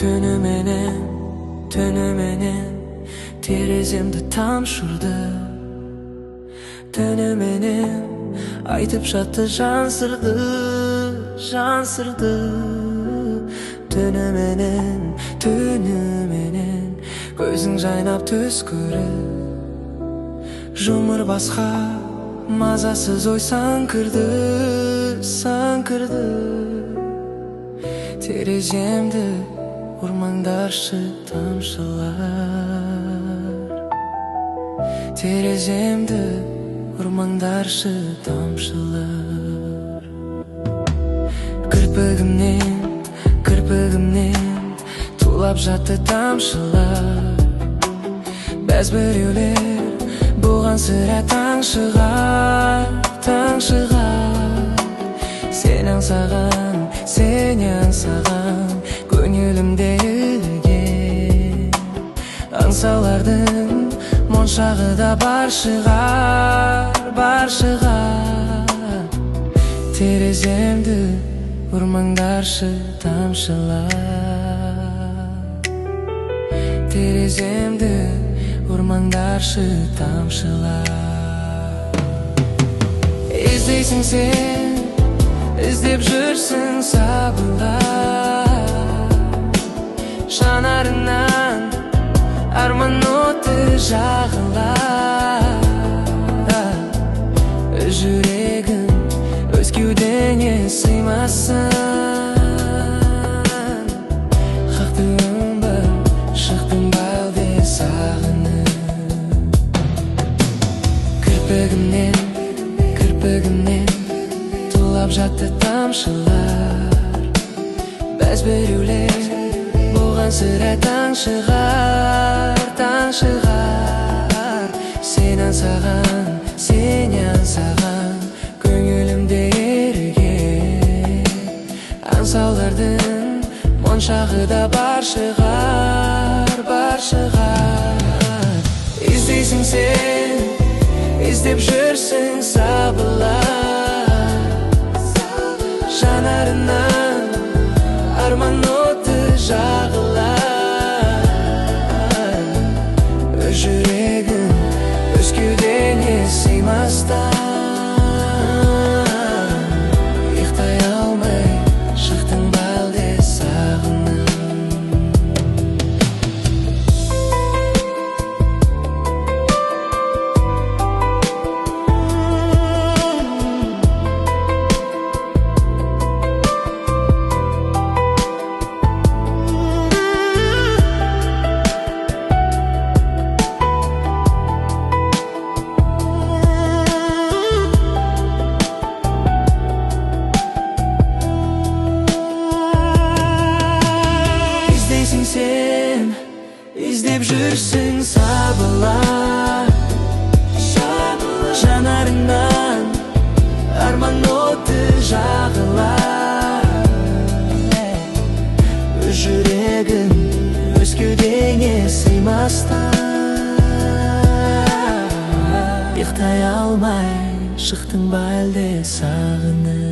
Түнү менен тереземди тамшырды. Түнү менен айтып жатты жан сырды. Түнү менен көзүң жайнап түс көрүп, жумур баска мазасыз ой саңкырды. Тереземди урмаңдаршы тамшылар. Тереземди урмаңдаршы тамшылар. Кырпыгымнен тулап жатты тамшылар. Бәз бирөөлөр буган сыра таңшыгар. Сен аңсаган көңүлүмдө өлгөн. Аңсалардын моншагы да бар шыгар. Тереземди урмаңдаршы тамшылар. Тереземди урмаңдаршы тамшылар. Издейсиң сен, издеп жүрсүң сабылар. Жанарыңнан арман оты жагылар. Жүрегим өз кеудеңе сыймасын. Хактымбы, шыктымбы алды сагынып. Кырпыгымнен тулап жатты тамшылар. Бәз бирөөлөр буган сыра таңшыгар. Сен аңсаган көңүлүмдө эрген. Аңсаулардын моншагы да бар шыгар. Издейсиң сен, издеп жүрсүң сабылар. Жанарыңнан арман оты жагылар. Жүрегим өз кеудеңе сыймастан. Ыйыктай алмай шыктың балде сагынып. Сен издеп жүрсүң сабылар. Жанарыңнан арман оты жагылар. Жүрегим өз кеудеңе сыймастан. Ыйыктай алмай шыктың ба элде сагынып.